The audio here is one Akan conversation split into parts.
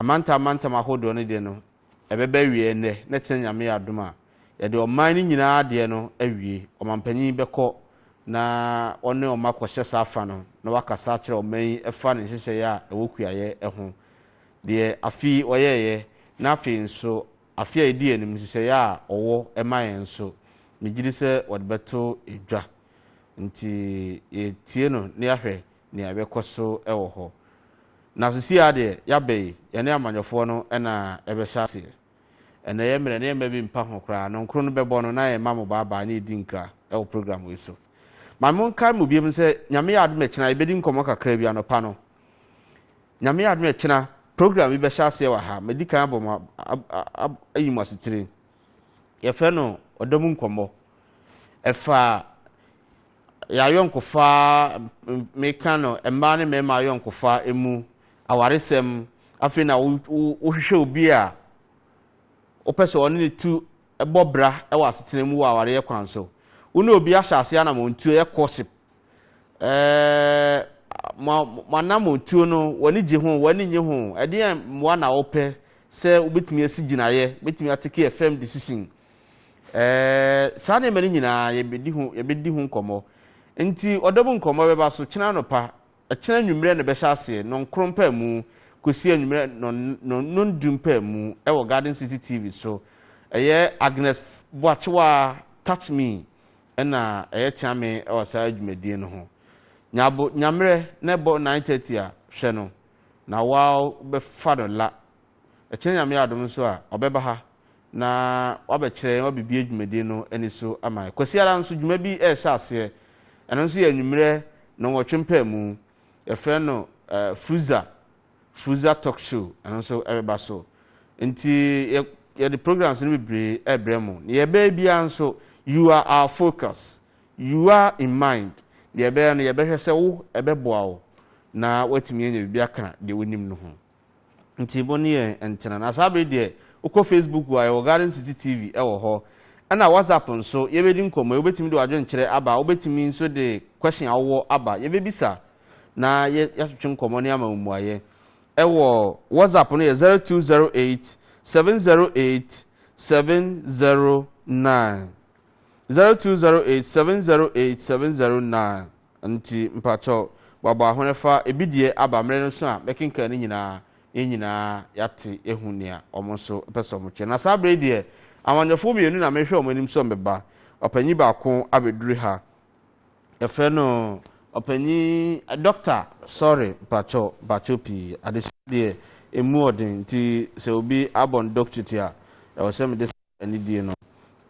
amanta mahodo no de no ebeba wie ne na kyerɛ nyame adom a yɛde ɔman no nyinaa de no awie ɔmampanyin bɛkɔ na ɔne ɔma kɔhyɛ safa no na wakasa kyerɛ ɔman ɛfa ne hyehyɛ a ɛwɔ kuayɛ ɛho deɛ afi ɔyɛyɛ na afi nso afi a edi anim hyehyɛ a ɔwɔ ɛma yɛn nso megiri sɛ wɔde bɛto edwa nti yɛtie no ne ahwɛ ne abɛkɔ so ɛwɔ hɔ na sisi ade yabe yɛne amanyofoɔ no ɛna ɛbɛhyɛ ase ɛna yɛ mmerɛ ne yɛ bi mpa ho koraa no nkro no bɛbɔ no na yɛ ma mo baaba ne di nkra ɛwɔ program wei so ma mo nka mo biem sɛ nyame yɛ adom ɛkyena yɛbɛdi nkɔmmɔ kakra bi anɔpa no nyame yɛ adom ɛkyena program bi bɛhyɛ ase wɔ ha medi kan abɔ mo ayi mo asetire yɛfrɛ no ɔdɔm nkɔmmɔ ɛfa yɛayɔnkofa meka no mmaa ne mmarima ayɔnkofa emu awaresɛm afei na wohwehwɛ obi a wopɛ sɛ ɔne ne tu ɛbɔ bra ɛwɔ asetena mu wɔ awareɛ kwan so wo ne obi ahyɛ ase anam ontuo yɛ kɔsip manam ontuo no wɔne gye ho wɔne nye ho ɛdeɛ mmoa na wopɛ sɛ wobɛtumi asi gyinaeɛ wobɛtumi ateke fm decision saa nneɛma no nyinaa yɛbɛdi ho nkɔmmɔ nti ɔdɔm nkɔmmɔ bɛba so kyena nopa ɛkyena nwummerɛ ne bɛhyɛ aseɛ no nkron pa mu kɔsi nwummerɛ no ndum pa mu ɛwɔ Garden City TV so ɛyɛ Agnes Boachewa Touch Me ɛna ɛyɛ kyame ɛwɔ saa dwumadie no ho nyammerɛ na ɛbɔ 9:30 a hwɛ no na wow bɛfa no la ɛkyena nyame adom so a ɔbɛba ha na wabɛkyerɛ wabibie dwumadie no ani so ama kwasi ara nso dwuma bi ɛhyɛ aseɛ ɛno nso yɛ nwummerɛ na wɔtwe mpa mu yɛfrɛ no Fruza Talk Show ɛno nso ɛbɛba so nti yɛde programs no bebree ɛbrɛ mu yɛbɛɛ bia nso you are our focus you are in mind yɛbɛɛ no yɛbɛhwɛ sɛ wo ɛbɛboa wo na watumi anya biribi aka deɛ wonim no ho nti bo ne yɛ ntena na saa bere deɛ wokɔ Facebook a yɛwɔ Garden City TV ɛwɔ hɔ ɛna WhatsApp nso yɛbɛdi nkɔmmɔ wobɛtumi de wadwenkyerɛ aba wobɛtumi nso de question awɔ aba yɛbɛbisa na yɛatwetwe nkɔmmɔ ne ama mmuayɛ ɛwɔ WhatsApp no yɛ 0208 708 709 0208 708 709 nti mpatɔ baba ahonefa ebidie aba mmerɛ no so a bɛkenka ne nyinaa yate ehu nea ɔmo so pɛsɛ ɔmo kyɛ na saa bere deɛ amanyɔfo mmienu na mehwɛ ɔmo anim so mbɛba ɔpanyi baako abɛduru ha ɛfrɛ no ɔpanyi doctor sorry mpatɔ pii adehyɛ emu ɔden nti sɛ obi abɔ no doctorate a ɛwɔ sɛ mede ani die no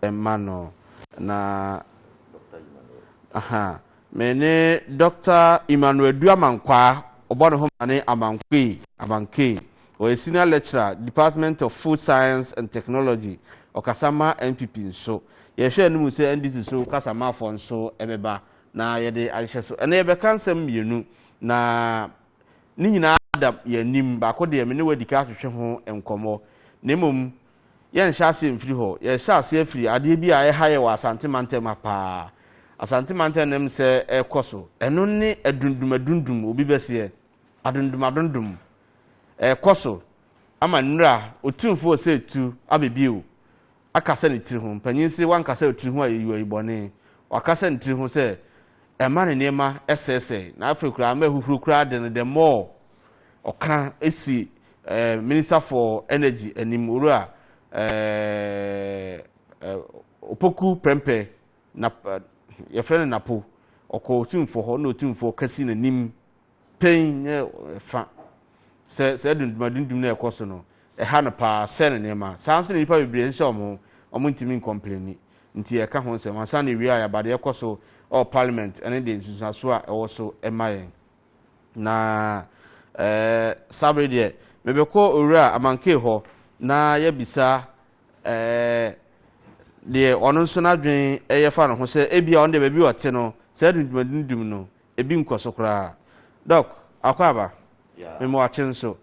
ɛma no na mene Dr. Emmanuel Duamankwa ɔbɔ ne ho ma ne Amankwe ɔyɛ senior lecturer Department of Food Science and Technology ɔkasama NPP nso yɛhwɛ no mu sɛ NDC so kasama afɔ nso ɛbɛba na yɛde ahyɛ so ɛna yɛbɛka nsɛm mmienu na ne nyinaa da yɛnim baako deɛ me ne wadi ka ahwehwɛ ho nkɔmmɔ na mmom yɛnhyɛ ase mfiri hɔ yɛhyɛ ase afiri adeɛ bi a ɛha yɛ wɔ Asante Mantam paa Asante Mantam nem sɛ ɛkɔ so ɛno ne adundum obi bɛseɛ adundum ɛkɔ so ama nnura otumfo sɛ tu abebio akasa ne tiri ho panyin sɛ wankasa ne tiri ho a yɛyi bɔne wakasa ne tiri ho sɛ ɛma ne nneɛma ɛsɛsɛ na afei kura ama huhuru kura de no the more ɔka esi Minister for Energy anim owura opoku prempe na yɛfrɛ no napo ɔkɔ otumfo hɔ na otumfo kasi n'anim pen fa sɛ dundum na ɛkɔ so no ɛha no paa sɛ ne nneɛma saa nso ne nipa bebree hyɛ ɔmo ntimi nkɔmpleni nti ɛka ho nsɛm ansa ne wie a yɛbade ɛkɔ so parliament ɛne de nsusuaso a ɛwɔ so ɛma yɛn na sabre deɛ mebɛkɔ owura Amankwe hɔ na yɛbisa deɛ ɔno nso n'adwen ɛyɛ fa no ho sɛ ebia ɔno de baabi ɔte no sɛ dundum no ebi nkɔ so koraa doc akɔ aba memo akye nso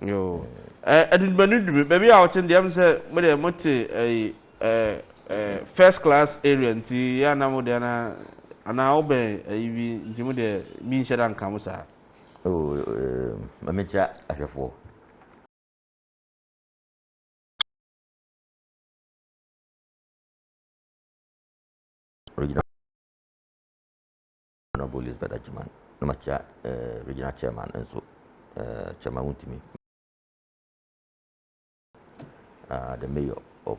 yo dundum baabi a ɔte deɛ sɛ mode mote first class area nti ya na mo de ana wobɛ bi nti mo de bi nhyɛ da nka mo saa Oh, Mamicha Ashafo. Regional Honorable Elizabeth Ajiman. Namacha Regional Chairman and so Chairman Untimi. The Mayor of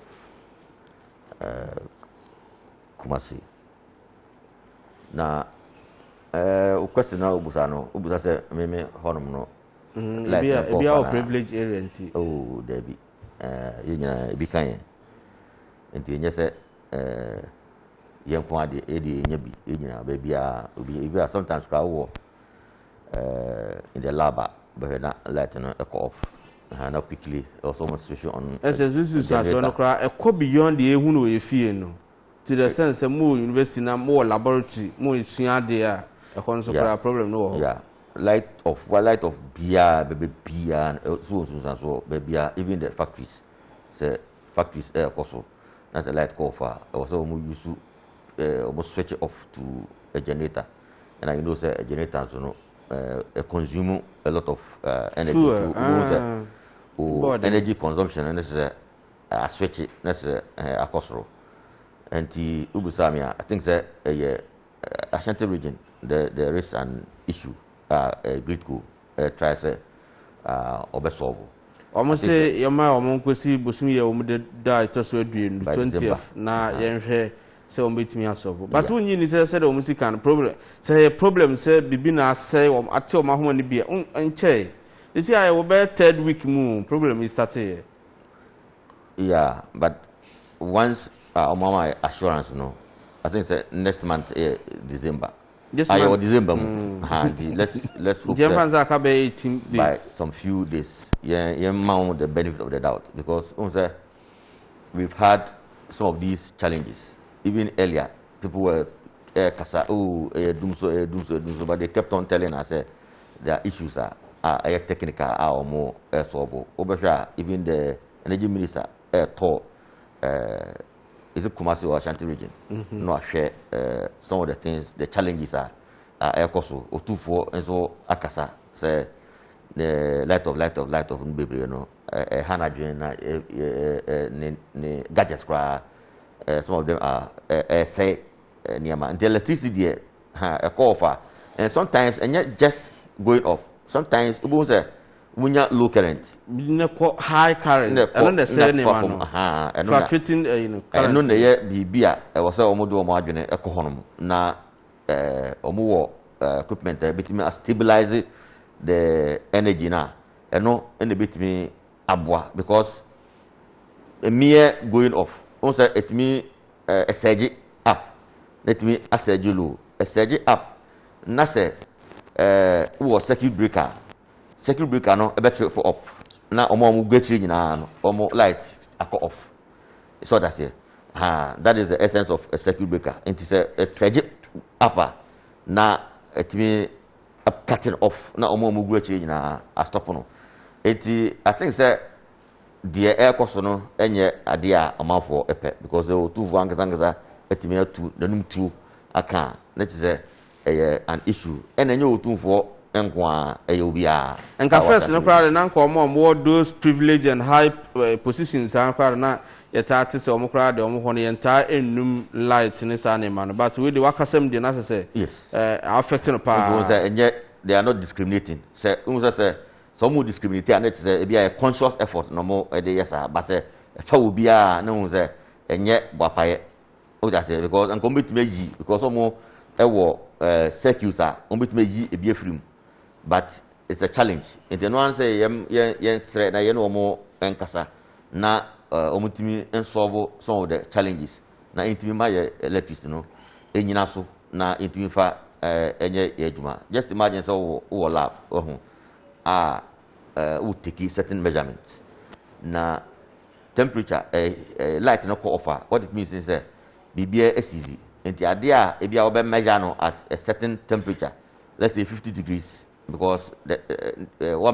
Kumasi. Na question na ubusa se meme honum no. Be our privilege area nti. Oh, Debbie. Yenya ebi kan. Nti yenye se yɛnko ade ɛde ɛnya bi ɛnyina baabia obi a sometimes kra wo in the lab but na light no echo off na quickly also more situation on so no kra echo beyond the ehunu no efie no to the sense more university na more laboratory more sua de a echo no so kra problem no yeah light of bia bia so baabia even the factories say factories also that's a light call for also more use almost switch off to a generator, and I know say a generator so consume a lot of energy energy consumption, and this is a switch it. That's a cost. And the Ubusamia, I think that Ashanti region there is an issue. Grid go try say solve. Almost say Yama Monkosi Busumi die to 20th na yenhwe say ombetimi asolve but when you say the music can problem say bibi na say ate o mahoma ne bia nche you see I will be third week mu problem is started yeah but once mama assurance no I think say next month December December let's hope that by some few days mount the benefit of the doubt because we've had some of these challenges. Even earlier, people were Dumsor, but they kept on telling us their issues are technical, are more solvable. Even the energy minister told is it Kumasi or Ashanti region? No, I share some of the things, the challenges are Ekoso or 2-4, and so Akasa say the light of baby, you know, Hannah gadgets cry. Some of them are say near man. The electricity a call for, and sometimes and yet just going off. Sometimes it was when you low current, high current. I don't understand and fluctuating current. And none the year be beer. I was almost do margin a cohonum na omo equipment bit me stabilize the energy na and no and the bit me abwa because a mere going off. Also, it means a surge up. Let me a surge low. A surge up. Nase was circuit breaker. Circuit breaker no a battery for up. Now omo battery na omo light a cut off. So that's it. That is the essence of a circuit breaker. It is a surge upper. Now it means a cutting off. Now omo battery na a stop no. It I think say. The air cost no enye ade a amanfo epe because the two for angasa etimi atu nanum tu aka na say an issue and enye otu for enko a obi a enka first no crowd na nko more those privileged and high positions and crowd na yeta ate say omo crowd omo ho no yenta enum light ni sa na man but we the wakasem de na say yes affecting pa because enye they are not discriminating say say some will discriminate and it's a conscious effort no more yes but say fa obi a na hu say enye boapaye o just say because and come betime yi because some circuits are on betime yi e bi afrim but it's a challenge and the one say yen sre na yen omo enkasa na omutimi solve some of the challenges na intimi ma electricity no enyina so na intimi fa enye ejuma just imagine so wo lab would take certain measurements. Now, temperature, light no offer. What it means is BBA is easy. And the idea, if you are measure at a certain temperature, let's say 50 degrees, because your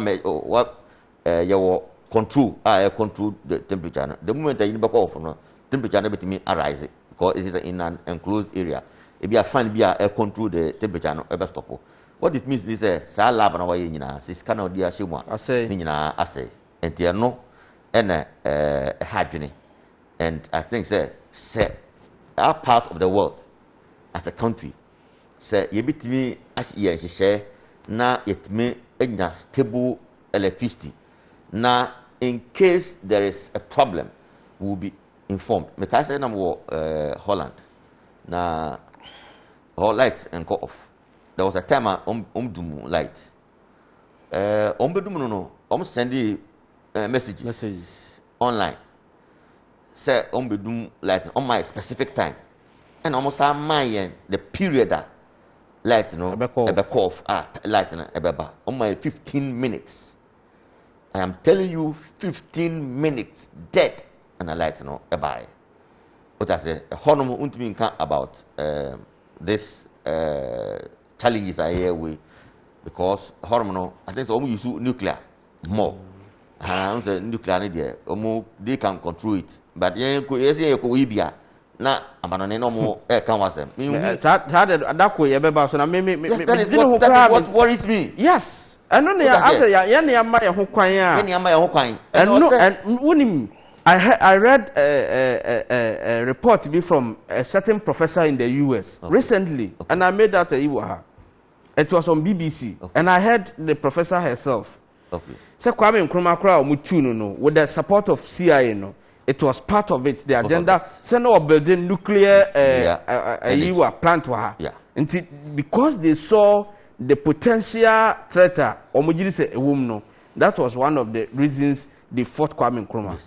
control, control the temperature. The moment that you back off, temperature never to arise because it is in an enclosed area. If you are fine, be control the temperature, no ever stop. what it means is say lab na why nyina sis kana odi ahye mu a ni nyina ase enti no ena hadwene and I think say our part of the world as a country say yebitimi ahye hye na yetime enya stable electricity na in case there is a problem we will be informed because say na Holland na all lights and go off. There was a time dum light. Bedum no send messages online. Say bedum light on my specific time. And almost my the period that light no ebe off light na ebe on my 15 minutes. I am telling you 15 minutes dead and a light no ebe. What I say honum untimi nka about this challenges are here with because hormonal I think so use nuclear more say nuclear there they can control it but yes ko ibia na abanone no mo can wasem that ko ye beba so na me what worries me yes and no I say ya ne ama ye ho kwan and wonim I read a report from a certain professor in the US recently, and I made that it was on BBC, and I heard the professor herself. So Kwame Nkrumah kra omutu no with the support of CIA no, it was part of it the agenda. So no building nuclear plant wa. Because they saw the potential threat omujiri se ewum no. That was one of the reasons they fought Kwame Nkrumah.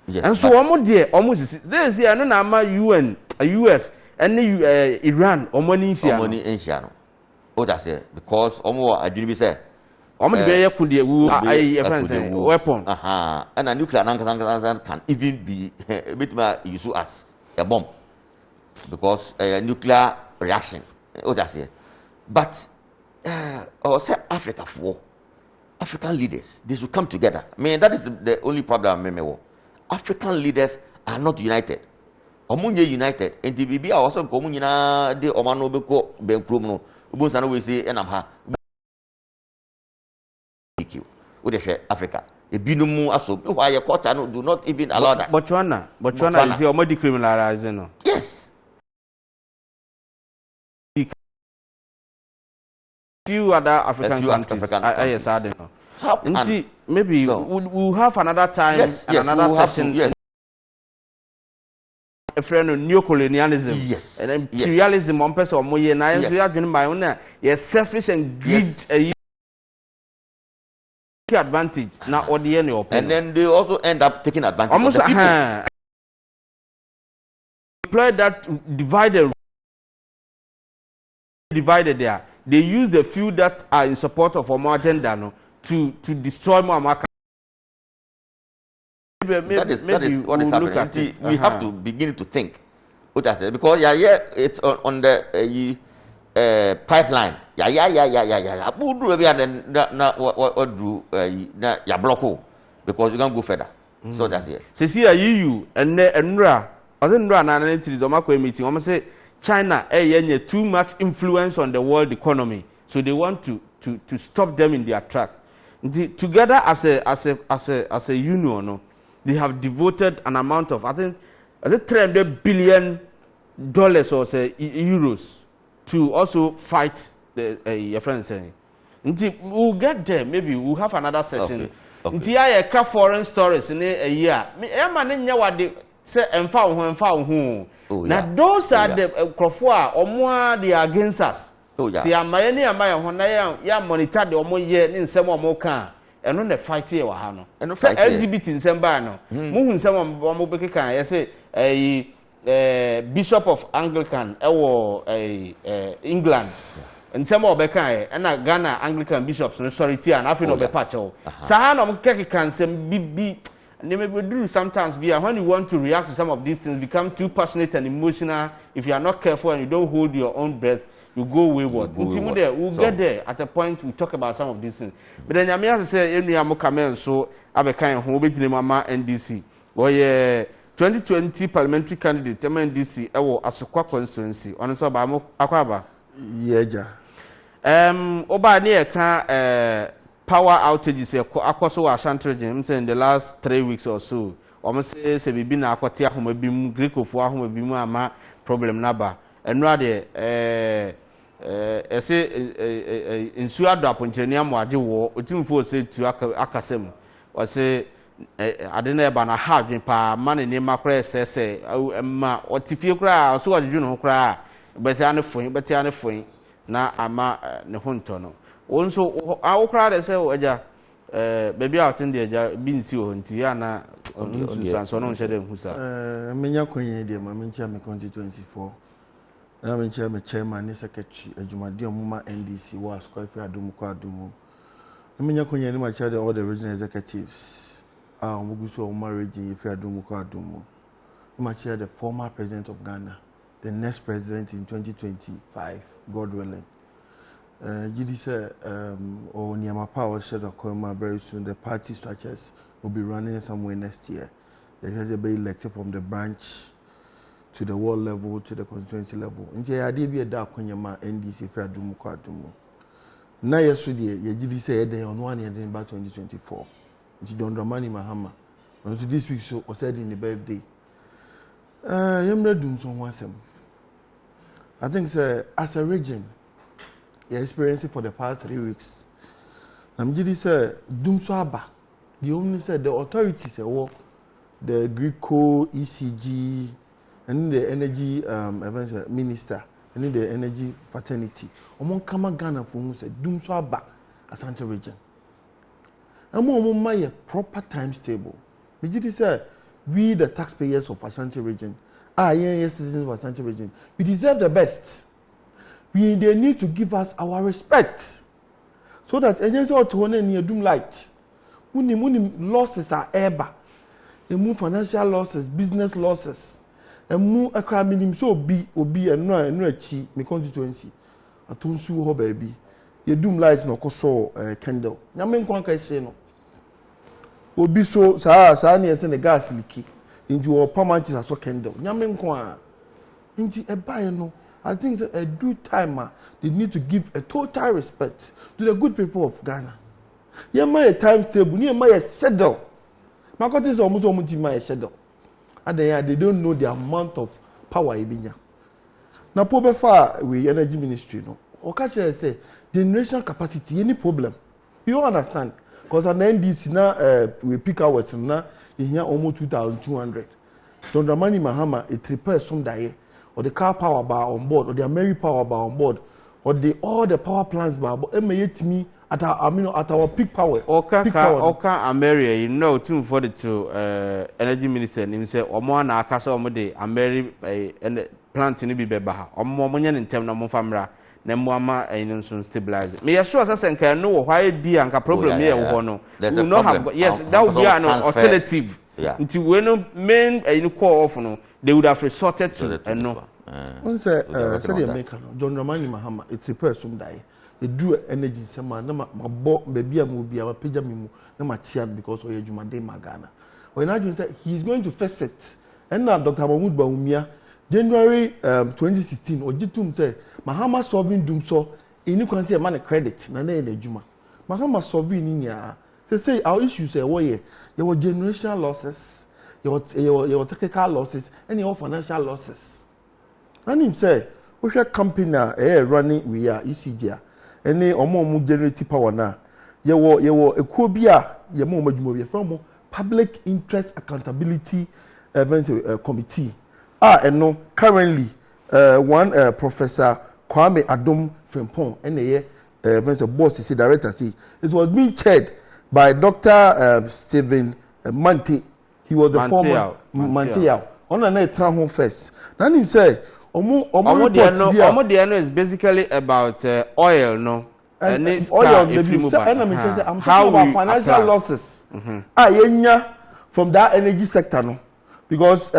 Yes, and so almost this year no na UN US and Iran Insia no. Oh that's it because adwini bi say the be yakudi weapon and a nuclear can even be used as a bomb because a nuclear reaction. Oh that's it but say African leaders they should come together. I mean that is the only problem I African leaders are not united. Omunye united. And the BB are also coming in de omano beko benkrum no. Sana we say enamha. Africa. A binumu aso. Why your quarter no do not even allow that. Botswana is almost decriminalizing no. Yes. Few other African countries. Yes, I don't know. Maybe we'll have another time and another session. Yes. A friend of neo-colonialism. Yes. And imperialism on person or moye na so you been my own yes selfish and greed advantage now or the end and then they also end up taking advantage almost of the people. Employ that divided there. They use the few that are in support of our agenda no to destroy Muammar. That is what is happening. We have to begin to think what I said because it's on the pipeline. Because you can go further. So that's it. So see EU and NRA. I think NRA na is a meeting. I'm say China too much influence on the world economy, so they want to stop them in their track. Together as a union, no, they have devoted an amount of I think $300 billion or say euros to also fight your friends saying. We'll get there. Maybe we'll have another session. Okay. Foreign stories in a year. Say emfa. Now those are the crofwa or more they are against us. See, I'm my when I monitor the omo year in some more can and on the fight here wahano. And LGBT in Sembano. Moving some Mobeke can I say a Bishop of Anglican England. And some more Bekai and a Ghana Anglican bishops no sorry tia and African Bepacho. Sahano Keki can some be they may do sometimes be when you want to react to some of these things, become too passionate and emotional. If you are not careful and you don't hold your own breath, you go wayward. We'll get there at a point we talk about some of these things. But then I may have to say, so I be kind of home mama NDC. Or 2020 parliamentary candidate NDC. Asukwa constituency. Honestly, Akwaba. Yeja. Oba near can power outages across our Ashanti in the last 3 weeks or so. Almost say we been aquatia whom be Greek of whom be more problem number. And rather, say in Suada upon Cheniam Waji war, which you say to Akasem, or say I didn't have a hard pa money near my press say, oh, ma, what if you cry, so what you know cry, but I'm a phone, na ama ne hontono wonso awo kra de se oja baby out in there bi nsi o nti ya na onsusan so no nche de husa menya kwenye de ma mencha me 2024 na mencha me chairman ni secretary adwumade omuma NDC wa Square Adum kwa Adum menya kwenye ni ma chair de all the regional executives omuguso omuma region Ife Adum kwa Adum ma chair the former president of Ghana, the next president in 2025, God willing. Gidi say, or Niyama Power said very soon, the party structures will be running somewhere next year. They will be elected from the branch to the world level to the constituency level. And I did be a dark when you NDC fair Dumu Kwadumu. Now, yesterday, Gidi said they on 1 year in about 2024. It's John Dramani Mahama. And so this week, so was said in the birthday. Yemre Dumsor wasem. I think as a region, you're experiencing for the past 3 weeks. Namjidi said Dumsor Aba. The only said the authorities the Greco, ECG, and the energy minister, and the energy fraternity. Among Kama Ghana for who said Dumsor Aba, Asante region. Among my proper times table. Namjidi said we the taxpayers of Ashanti region, citizens of Ashanti region, we deserve the best. They need to give us our respect. So that agency ought to near doom light. Muni losses are ever. They move financial losses, business losses. And move a crime minimum so be and no chi me constituency. A tunsu ho baby. You doom light no koso candle. Yamen kwanka say no. Obi so saa ne yɛsɛ ne gas leaky nti o permanent as so candle nyame nko a nti ebae no I think a due time they need to give a total respect to the good people of Ghana. Yema a time table ni yema a schedule makoti is almost a schedule and they don't know the amount of power ibinya na po be far we energy ministry no o ka say generational capacity any problem you understand. Because an NDC now we pick hours now in almost 2,200. So the money Mahama it repairs some day or the car power bar on board or the Ameri power bar on board or all the power plants bar but me at our peak power. Oka Ameri you know 242 energy minister and say omo na akasa omo de Ameri plant ni bi beba omo nya ntem na mo famra na muama so stabilize. Me assure us and no why be anka problem here no. We no have yes that would be an alternative. Until when main core off no they would have resorted to and no. One say the American John Ramani Mahama it repairs some die. They do energy sama na ma baby am bi am page me mu na ma chia because oye jumade magana. When I say he is going to face it. And now Dr. Mahmoud Bawumia January 2016 ojitum say Mahama solving Dumsor any can say man credit na na ejuma. Mahama solving ni ya. Say our issues say there were generational losses, your technical losses, and your financial losses. And him say, we share company running we are ECG. Any omo generative power na. Your ekobia ye mo madwuma from Public Interest Accountability Committee. And no currently one Professor Kwame Adom Frimpong and the boss is the director say it was being chaired by Dr. Stephen Mante. He was the former Mante. On a town home first. Then he said Omo is basically about oil no. And it's oil I'm talking about financial losses. From that energy sector no. Because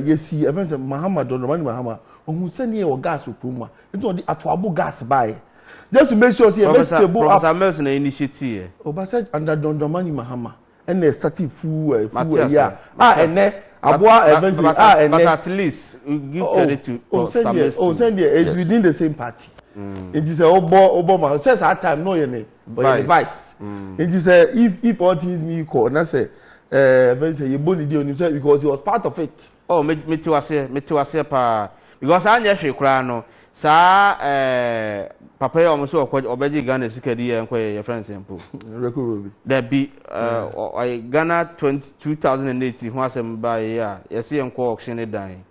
you see events Muhammad Mahama who send here gas to Puma. It's not the Atwabo gas buy. Just to make sure see a stable Professor Mills initiative. Obasaid under Dondramani Mahama and they started full yeah. And Abua but at least give credit to Sunday it's within the same party. It is a obo man. Just at time no yene. But vice. It is a if all things me call and I say when say you boni dey on himself because he was part of it. Oh me ti wase pa because anya hwe kura no sa papa ya omo so obeji Ghana sikadi ya nkwa your friends empo. Record bi. There be Ghana 2018 ho asem ba ya yesi enko auction dan.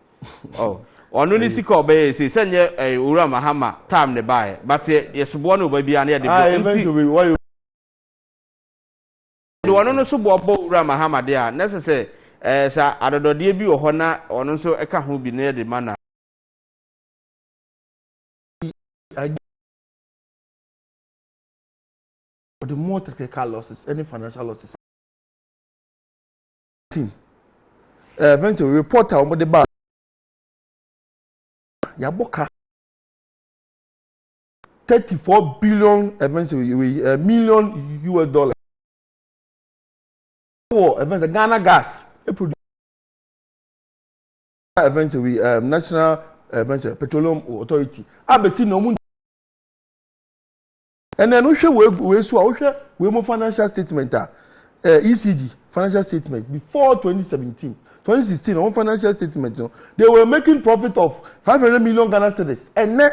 Oh onu ni sika obeye say senye owura mahama time ne bae but yesubo no ba bia na ye de nti the one no so bo owura mahama de a necessary sa adodode bi wo ho na onu so eka ho bi na de mana the more technical losses any financial losses eventually reporter omo de ba Yaboka 34 billion eventually million US dollar. Oh, eventually Ghana gas. Eventually National Petroleum Authority. Abesi no mu. And then we more financial statement ECG financial statement before 2017. 2016, on financial statement, they were making profit of 500 million Ghana cedis. And then,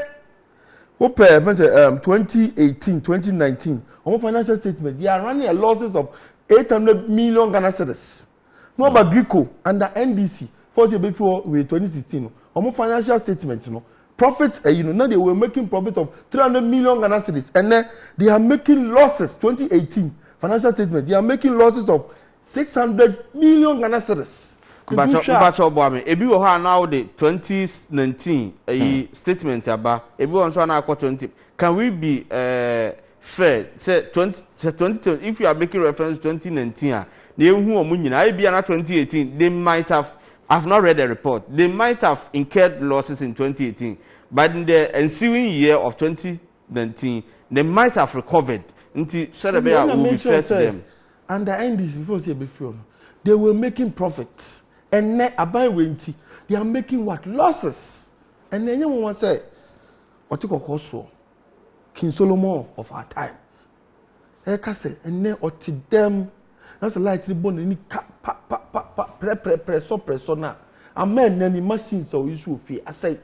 2018, 2019, on financial statement, they are running a losses of 800 million Ghana cedis. No, but Grico under NDC, before 2016, on financial statement, profits, now they were making profit of 300 million Ghana cedis. And then they are making losses, 2018, financial statement, they are making losses of 600 million Ghana cedis. But ebi wo ha now the 2019 statement aba ebi won so na akọ 20 can we be fair say 2020 if you are making reference to 2019 na ehu omu nyina ebi na 2018 they might have I've not read the report they might have incurred losses in 2018 but in the ensuing year of 2019 they might have recovered until said be will be fair to them and the end is before say before they were making profits. And then they are making what losses. And then you want to say, what you call so King Solomon of our time. And then what them that's a light bone and press now. A man any machines so you should feel. I say,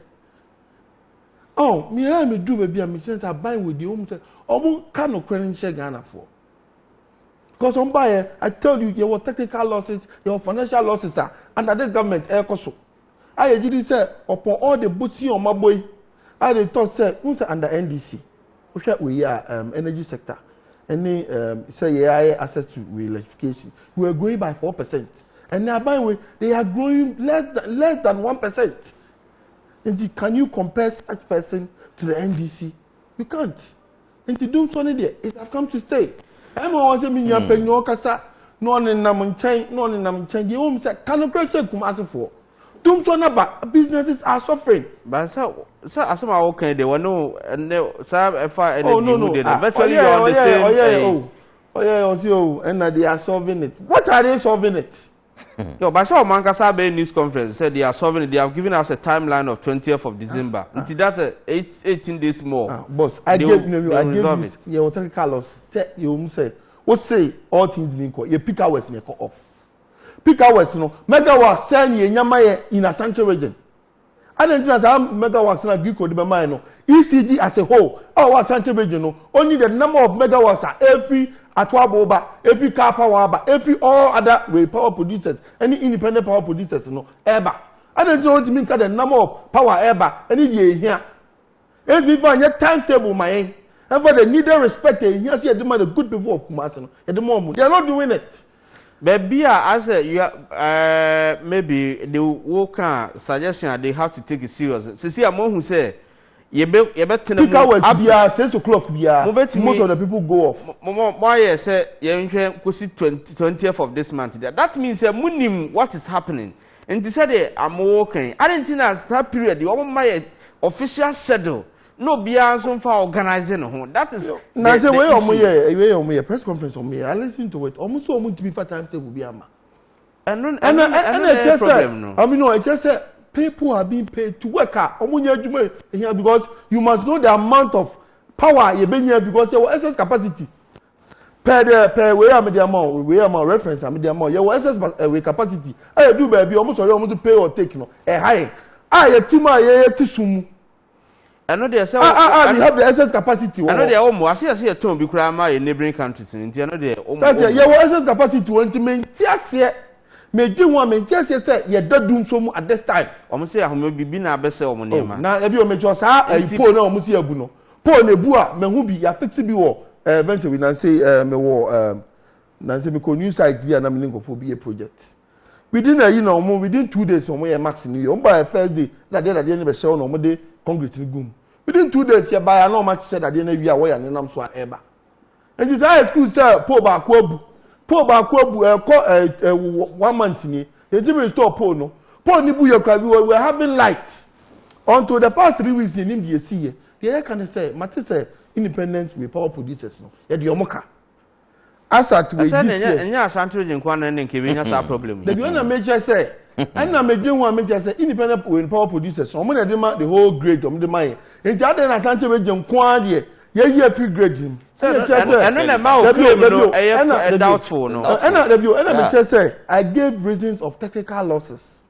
oh, me do baby, I'm since I buy with the home say, oh, kind of credit share Ghana for. Because on buyer, I tell you, your technical losses, your financial losses are under this government. I did say upon all the boots on my boy. I thought say who's under NDC, we are energy sector. Any say access to electrification. We are growing by 4%, and now by the way they are growing less than 1%. And can you compare such person to the NDC? You can't. And to do something there, it has come to stay. I'm always saying, "You are paying your casa." No one in Namunchain, no one in Namunchain. The home said, "Can you create come as for?" Dumsor number businesses are suffering. But so as my okay, they were no energy. Oh no. Eventually, you're on the same. Oh yeah, and they are solving it. What are they solving it? No, but so Mankasa Bay news conference said they are solving it. They have given us a timeline of 20th of December. Until that's 18 days more. Boss, I gave you. Yeah, what Carlos said you say. What say all things being called? You pick hours and you cut off. Pick hours, megawatt send ye nyamaye in a central region. I don't think that megawatts na Greek code by no. ECG as a whole, our central region only the number of megawatts are every atwaboba, every car power, every all other way power producers, any independent power producers ever. I don't want to mean the number of power ever any year here. If we find your timetable my end. And for the needed respect, you see the good people of Kumasi. At the moment, they are not doing it. Maybe as a maybe the worker suggestion they have to take it serious. See, I'm who say you better up 6 o'clock. Most of the people go off. Why say you go see 20th of this month? That means you know what is happening. And they said I'm working. I didn't think that period. The my official schedule. No, beyond some for organizing home. That is. Now, say where press conference on me. I listen to it. Almost so much to be for time table be ama. And no problem. No. I mean, no. I just said people are being paid to work here because you must know the amount of power you bring here because you have excess capacity. Per way am the amount, we am reference am the amount. You have excess capacity. I do baby almost to pay or take no. High. I tima ye tisumu. I know they say you have the excess capacity. I know they almost I see a tone because I'm in neighboring countries in India. I know they almost. That's you have excess capacity to maintain. Me do one me just say you don't do so at this time. Almost say I will be na be say omo name. Na e bi o me just say po na omo si abu no. Po na ebu a me hu bi ya fix bi wo eventually na say me wo na say me ko new site bi na me link for be a project. Within a you know within 2 days omo ye max ni yo. By first day that day na be show no omo dey concrete ni gum. Within 2 days you buy no match said that day na wi a wo ya nenam so a eba. And this high school say po ba ko abu. Paul Baku 1 month ni he didn't restore Paul no Paul ni bu your cry we were having light until the past 3 weeks in India see the other can say matter say independent we power producers no ya de omoka asat we say nya asante region kwa na nke we nya sa problem the one major say and na major one major say independent we power producers omo na dey the whole grade omo dey my enti ade na asante region kwa de ye free grade him say no na ma o claim no e doubtful no and say I gave reasons of technical losses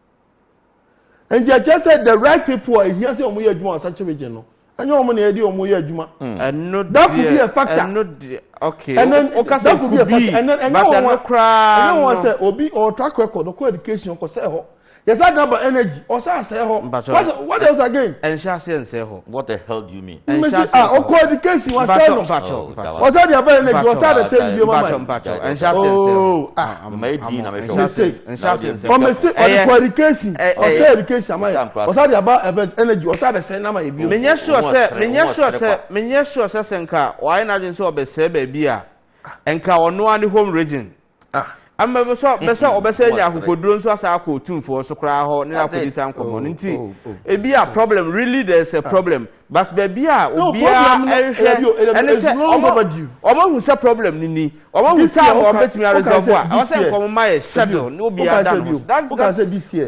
and the just said the right people are here say omo ye adwuma on such region no anya omo na ye dey omo ye adwuma and no that could be a factor and no okay and then that could be a factor and then no cry no one say obi or track record or education ko say ho yes that number energy or say ho what else again and shall say ho what the hell do you mean and or education was say no or say the energy or say the same be mama and shall say my dean na me say and shall say from say education or say education am or say about energy or say the same na ma e bi me sure say senka why na dwen say obese ba bia enka ono ani home region amma be so obese nya akokoduro nso asa akotumfo so kra ho ne akodisa nkomo nti e bia problem really there's a problem but be bia obia and say omo hu say problem ni omo hu time o betimi resolve a o say nkomo ma ye schedule no bia dan that's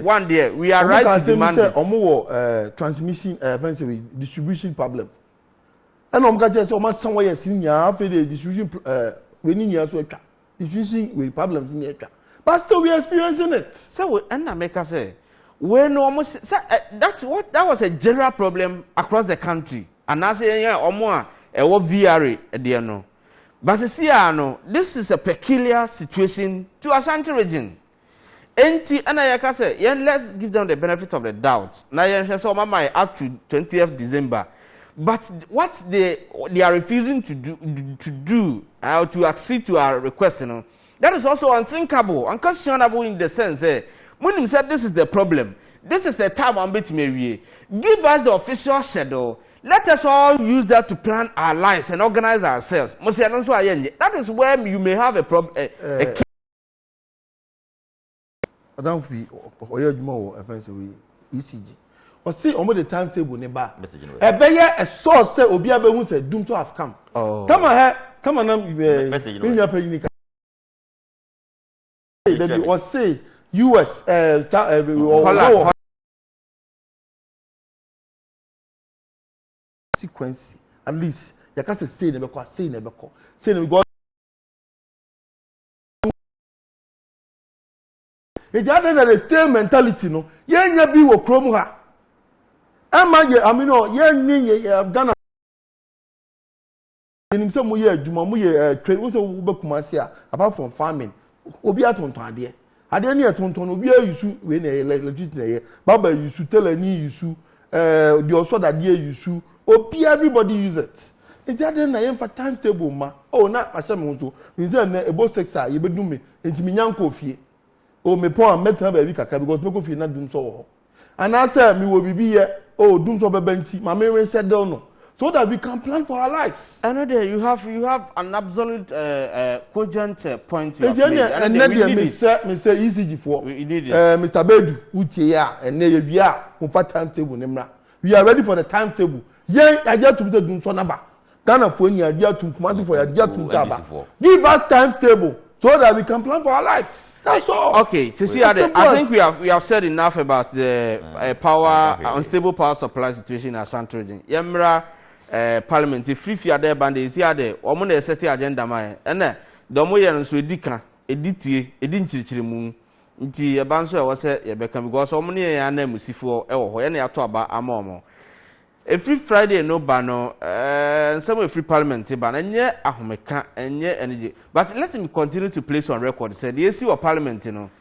one day we are right to demand omo wo transmission distribution problem and omo ka say omo san wo ye sinya afi the distribution we ni nya so atwa diffusing with problems in the but still we are experiencing it. So and America say we no almost that was a general problem across the country and I say yeah omo a VRA there no but see no this is a peculiar situation to Ashanti region enti and I say yeah let's give them the benefit of the doubt now yeah so mama up to 20th December but what they are refusing to do to accede to our request, you know, that is also unthinkable, unquestionable in the sense that when you said this is the problem, this is the time I'm betting me. Give us the official schedule. Let us all use that to plan our lives and organize ourselves. That is where you may have a problem. Don't be ECG. Or see almost the timetable nearby. A source say Obi Abehu said Dumsor have come. Oh. Come on here. Come on, or say US sequence at least you can say never go it just the same mentality no yen be wo krom ha I mean no yen have done in some way adwuma mo ye trade wo so wo bakuma se apart from farming obi atonton ade ne atonton obi ayusu we na electricity na ye baba yusu telani yusu the also that dey yusu obi everybody use it it just na yen for timetable ma oh na asem nso nze na ebo 6 a ye bedum me enti minyanko fie o me pon metra ba bi kakra because me ko fie na dum so wo and I say me wo bibi ye oh dum so beba nti ma me we schedule no so that we can plan for our lives. Another, you have an absolute cogent point. You and then me say ECG for Mr. Bedu Utia and Nebia who for timetable nemra. We are ready for the timetable. Yeah, I get to do so number. Ghana for you, I get to command for your dear to Give us timetable so that we can plan for our lives. That's all. Okay, to see how I think we have said enough about the unstable power supply situation in Ashanti region. Yemra parliament if you are there band is here there omo na set agenda man ene do mo ye nso edika editie edinchirichiri mu nti e ban so e wo se ye beka because omo ne ya na musifo e wo ho ye na ato aba ama omo every Friday no ba no some every parliament ba na nye ahomeka enye energy. But let me continue to place on record said the issue of parliament, you know,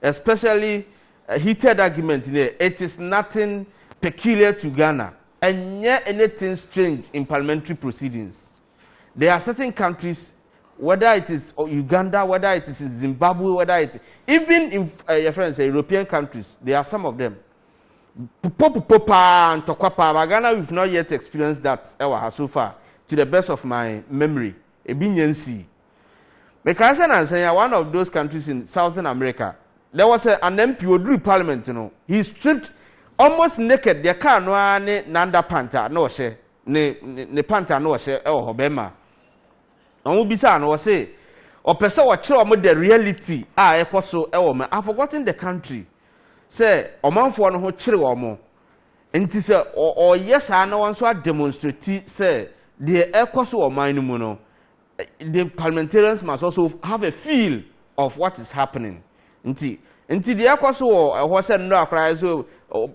especially a heated argument in there, it is nothing peculiar to Ghana and yet anything strange in parliamentary proceedings. There are certain countries, whether it is Uganda, whether it is in Zimbabwe, whether it even in your friends European countries, there are some of them. Popa and Tokwapa, Ghana, we've not yet experienced that so far, to the best of my memory. Ebinyensi. Because I say one of those countries in Southern America, there was an MP who drew parliament, you know. He stripped almost naked the car no nanda panta no she ne panta no she hobema. On bisa no say or person what the reality ekoso me. I've forgotten the country. Say omanfo no ho kire wo mo. Enti say or yes I no one so demonstrate say the ekoso oman no mu no. The parliamentarians must also have a feel of what is happening. Nti the akwaso wo say no akra so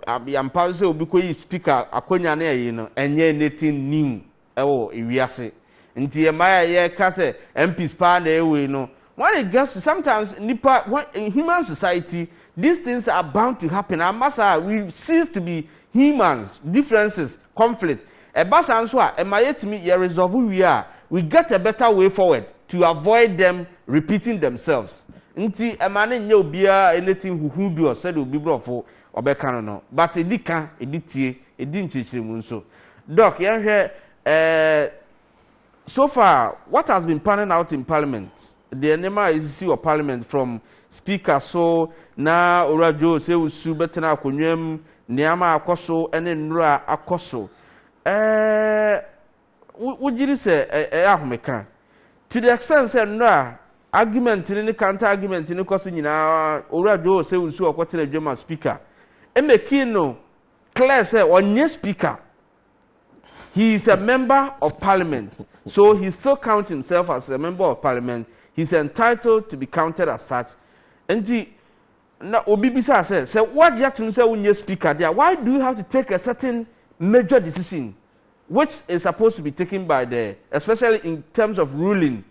am pa say obi ko speaker akonya na yi no enye anything new ewo ewiase. Nti e maya ye ka say MPs pa na ewe no. When it gets to sometimes in human society these things are bound to happen. We cease to be humans, differences, conflict. E basa nso a e maye timi ye resolve we get a better way forward to avoid them repeating themselves. Nti emane nye obia anything who do or said obi brofo obeka no but edika editie edinchichiri mu nso. Doc yenhwe so far what has been panning out in parliament, the enema is of parliament from speaker so na orajo say usu betena akonwam niama akoso ene nura akoso wujiri say ahomeka to the extent say nura argument ni counter argument ni koso nyina orajo say usu okotena dwema speaker emeki no clear say onye speaker, he is a member of parliament, so he still counts himself as a member of parliament. He's entitled to be counted as such. And na obibisa say what you have to say when you speaker there, why do you have to take a certain major decision which is supposed to be taken by the, especially in terms of ruling,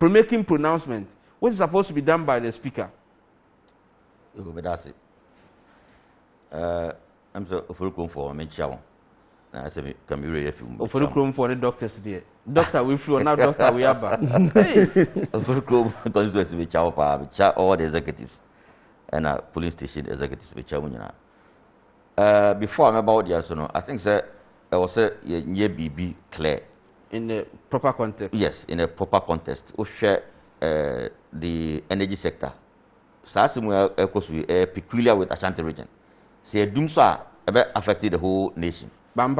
making pronouncement, which is supposed to be done by the speaker? That's it. I'm so for me chow. I say can be really film for the doctors there. Doctor we flew now doctor we are back. Hey, constituency we chow all the executives and police station executives we chow. Before I'm about the so I think that I was say ye BB clear in the proper context. Yes, in a proper context. We share the energy sector. Sassimu peculiar with Ashanti region. Say Dumsor affected the whole nation. Don't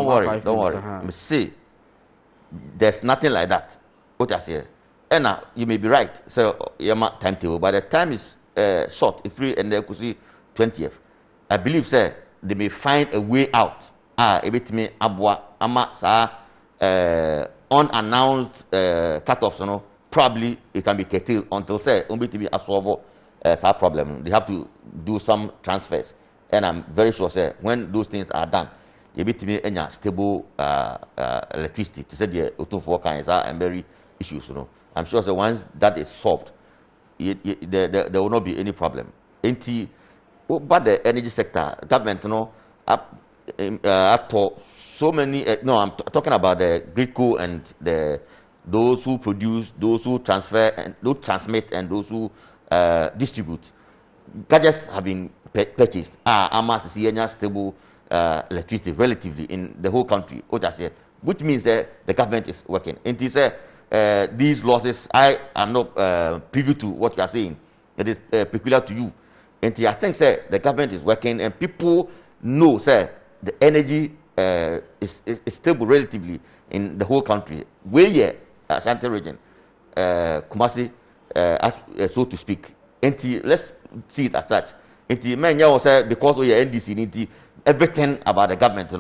worry. See, there's nothing like that. What I say, and you may be right. So your timetable, but the time is short. If free and they could see 20th, I believe, sir, they may find a way out. A bit me abwa ama sa unannounced cutoffs. You know, probably it can be curtailed until say to be a solve sa problem. They have to do some transfers. And I'm very sure, sir, when those things are done, you be to me any stable electricity to say the auto kinds and very issues. You know, I'm sure, sir, once that is solved, there will not be any problem. But the energy sector, government, you know, up to so many. No, I'm talking about the gridco and those who produce, those who transfer, and those transmit, and those who distribute. Gadgets have been purchased. Amas is stable electricity relatively in the whole country. Which means the government is working. And these losses, I am not privy to what you are saying. It is peculiar to you. And I think, sir, the government is working, and people know, sir, the energy is stable relatively in the whole country. Where here, Ashanti region, Kumasi, as so to speak. And let's see it as such. And men you say because we are NDC, everything about the government,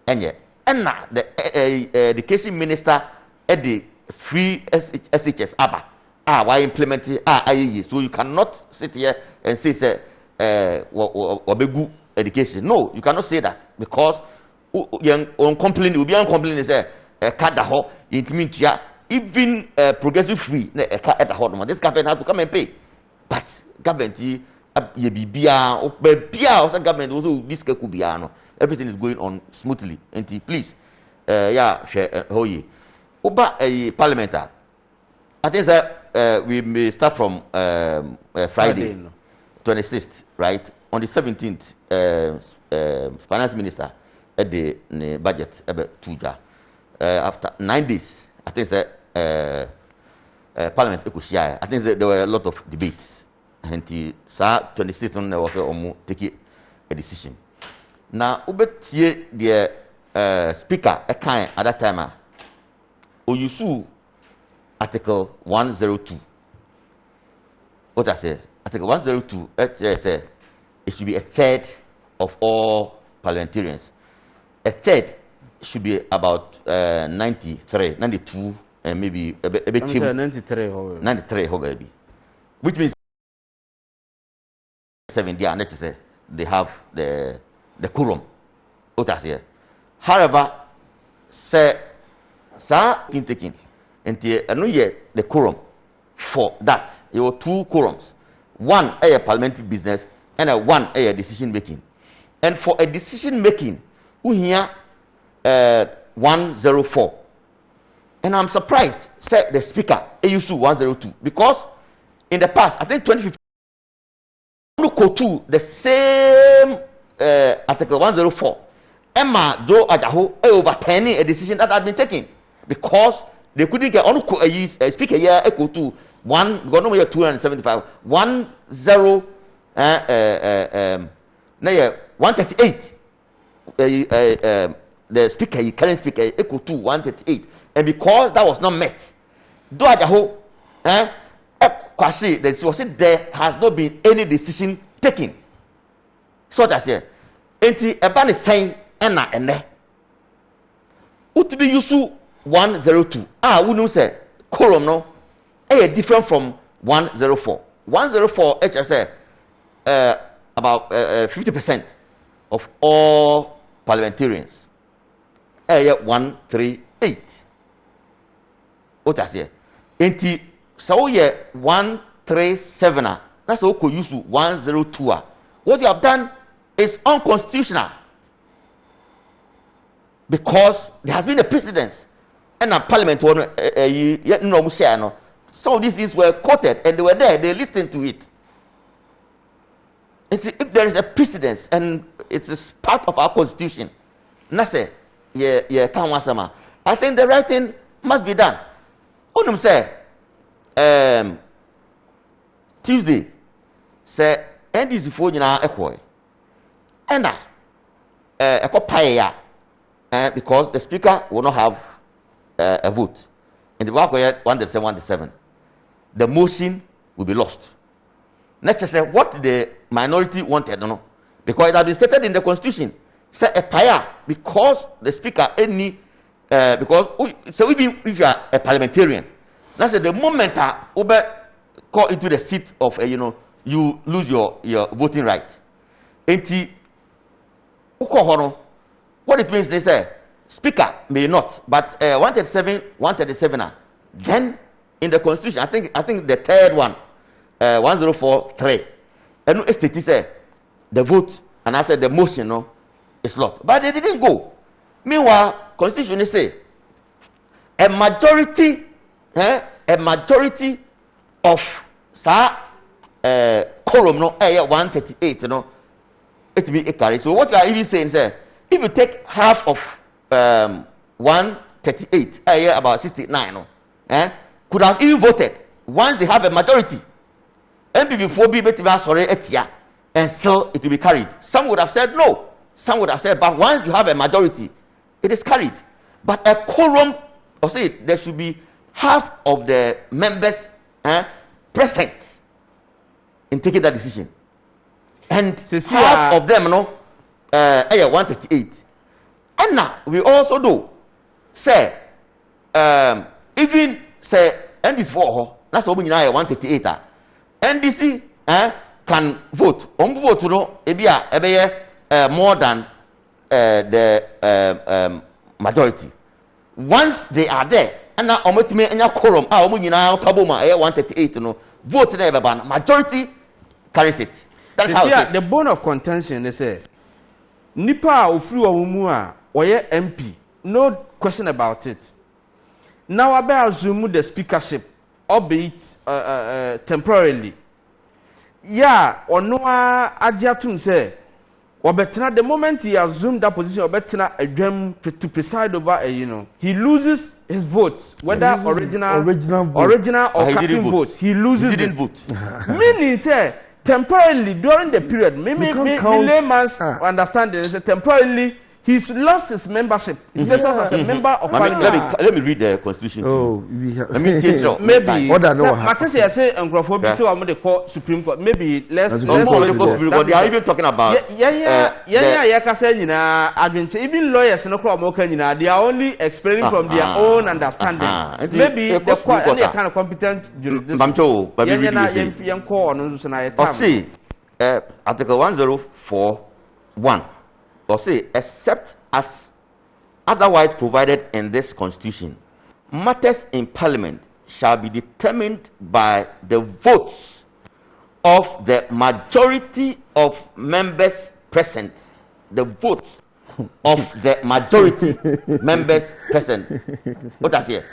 and now the education minister at the free SHS ABA. Why implement it? So you cannot sit here and say wabegu education. No, you cannot say that because on complaint will be on complaint say kadaho it means even progressive free at the hot. This government have to come and pay, but government ye bibia or government also this could be everything is going on smoothly. And please, hoye oba a parliament. I think that we may start from Friday, 26th, right? On the 17th, finance minister at the budget about Tuja. After 9 days, I think that Parliament Ekushia. I think that there were a lot of debates. And the 26th on was take a decision. Now, Ubetie the speaker a kind at that time. Oyusu Article 102. What I say? Article 102. It should be a third of all parliamentarians. A third should be about 93, 92, and maybe a bit cheap. 93, 93, baby. Which means 70. And let's say they have the quorum. What I say? However, say, taking. And the quorum for that. There were 2 quorums. One a parliamentary business and one a decision making. And for a decision making, we hear 104. And I'm surprised, said the speaker, AUSU 102, because in the past, I think 2015, look to the same Article 104. Emma Joe Ajaho overturning a decision that had been taken because they couldn't get on a speaker here equal to 275 138 the speaker current speaker equal to 138, and because that was not met, do at the whole there has not been any decision taken. So that's it. Enti eba ne saying and there would be useful 102. We know say quorum no different from 104. 104 HSA about 50% of all parliamentarians. 138. What I say? Enti so ye 137. That's how you use 102. What you have done is unconstitutional because there has been a precedence. And a parliament, some of these things were quoted and they were there, they listened to it. And see, if there is a precedence and it is part of our constitution, I think the right thing must be done. Unum say, Tuesday, say, NDC for you now, and a copy, because the speaker will not have a vote. In the work 137, the motion will be lost. Let's say what the minority wanted, because it has been stated in the constitution. Say a paya because the speaker because so even if you are a parliamentarian, that's the moment call into the seat of you lose your voting right. What it means, they say speaker may not, but 137, then in the constitution, I think the third one, 104.3, and no state say the vote and I said the motion is lost, but they didn't go. Meanwhile, constitution say a majority of quorum 138, it be a carry. So what you are even saying, sir, if you take half of 138, about 69, could have even voted once they have a majority. And still it will be carried. Some would have said no. Some would have said, but once you have a majority, it is carried. But a quorum, there should be half of the members present in taking that decision. And half of them, 138. And now we also do say, even say, NDC for that's what we know 138. NDC can vote. Vote no, more than the majority. Once they are there, and now ometime enya quorum, nyina kaboma 138 no, vote na ban majority carries it. That's how it is. The bone of contention they say nipa ofri omu a oye MP, no question about it. Now I assume the speakership, albeit temporarily. Yeah, Onoa Ajatum say, Obetana, the moment he assumed that position, Obetana a dream to preside over he loses his vote, whether original or casting vote. He loses it. Vote. Meaning, say, temporarily during the period, layman's understanding is temporarily he's lost his membership, his status as a member of parliament. Let me read the constitution. Let me take it. Maybe. Matese say Nkrofo say we dey call Supreme Court. Maybe let's Supreme Court. They are even talking about. Even lawyers no call Moka nyina. They are only explaining from their own understanding. Maybe the any kind of competent jurisdiction. See, Article 104(1). Or say, except as otherwise provided in this constitution, matters in parliament shall be determined by the votes of the majority of members present. The votes of the majority members present. What does it?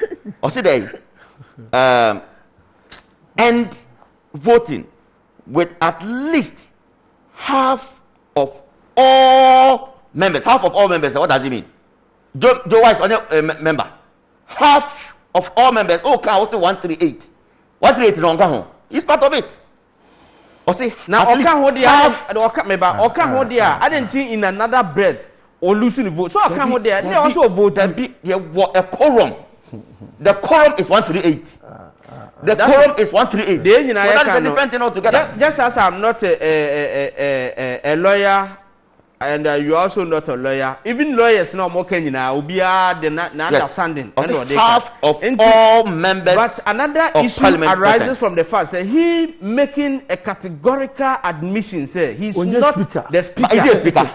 Or say they end voting with at least half of all members, half of all members. What does it mean? Joe Wise on a member. Half of all members. Oh, can also 138. 138 no home. He's part of it. Or say now I didn't think in another breath or losing the vote. So I can't hold there. They also vote. A quorum. The quorum is 138. The quorum is 138. So that is a different thing altogether. Just as I'm not a lawyer. And you also not a lawyer. Even lawyers no more can will be the understanding. Half of all members. But another issue arises from the fact that he making a categorical admission. Say he's not the speaker. But is he a speaker?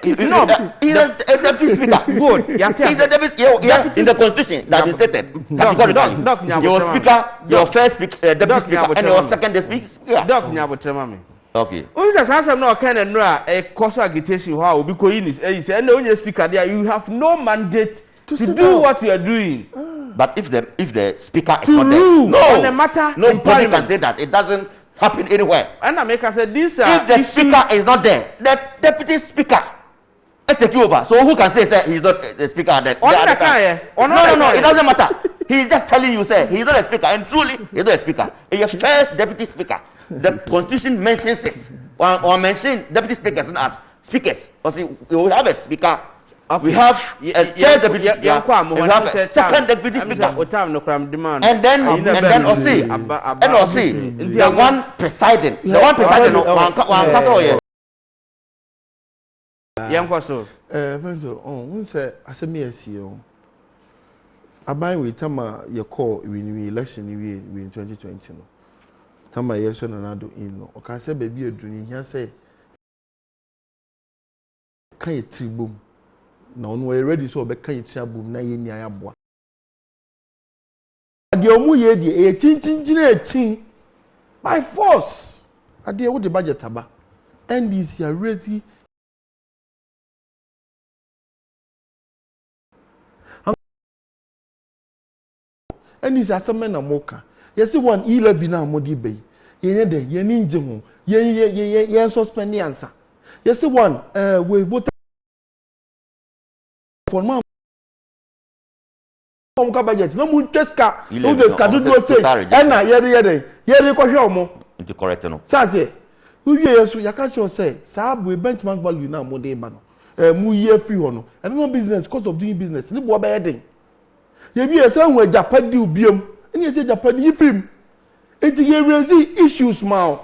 No, he's a deputy speaker. Good. He's a deputy. Yeah, in the constitution that is stated. Categorically, your speaker, your first deputy speaker, and your second deputy speaker. Doc Nyabotremami. Okay. No kind of a course agitation how because you say no speaker there you have no mandate to do what you are doing. But if the speaker is not there, on the matter, nobody can say that it doesn't happen anywhere. And I make say this if the speaker is not there, the deputy speaker take you over. So who can say he's not the speaker? No, it doesn't matter. He's just telling you say he's not a speaker, and truly he's not a speaker. He's your first deputy speaker. The constitution mentions it or mention deputy speakers as speakers. Or see, we have a speaker. We have a third deputy speaker. We have a second deputy speaker. And then also the one presiding. The one presiding. You call when election in 2020. Tama yeso na nado in no o ka se ba bi aduni hia se kan ye tribum na ono we ready so be kan ye tribum na ye ni ayaboa ade omu ye die e chinchinchine etin by force ade wo de budget aba NDC are ready NDC asemen na moka yes one 11 na modi be yen de yen nje ho yen suspend answer yes one we vote for man ka budget na mu teska no the schedule say na yere ko hwe omo into correct no say we yeso ya ka sure say sabu benchmark value na modi ba no mu ye free ho no e no business cost of doing business ni bo ba yeden ye bi ese hu japadi ubiem ene ye japadi yifrim enti ye raise issues ma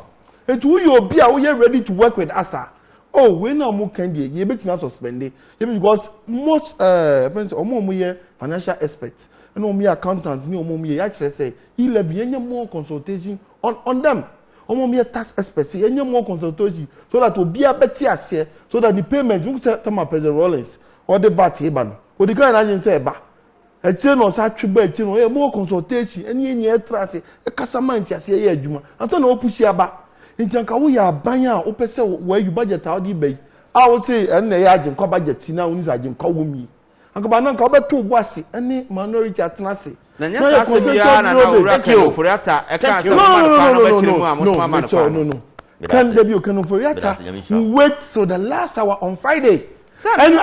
enti wo ye obi a wo ye ready to work with asa oh we na mo kan dey ye betimi suspend ye because most friends omo ye financial experts and omo accountants ni omo ye actually say he level ye more consultation on them omo ye tax experts ye more consultation so that obi abeti ase so that the payment you say tell my president Rollins or the VAT eba no o di kan na yin say eba e che no sa tweba e che no ye more consultation eni eni e trase e kasama nti ase ye adwuma anto na opushi aba nti anka wo ya ban a wo pese wo you budget a wo di bai a wo say en na ye agin kwa budget na wo ni agin kwa wo mi anka ba na anka wo beto bo ase eni minority atenase na nya sa se bia na na owura kan for ata e kan se ma kan no betiri mu a mo so ma na no can there be o kan for ata wait so the last hour on Friday and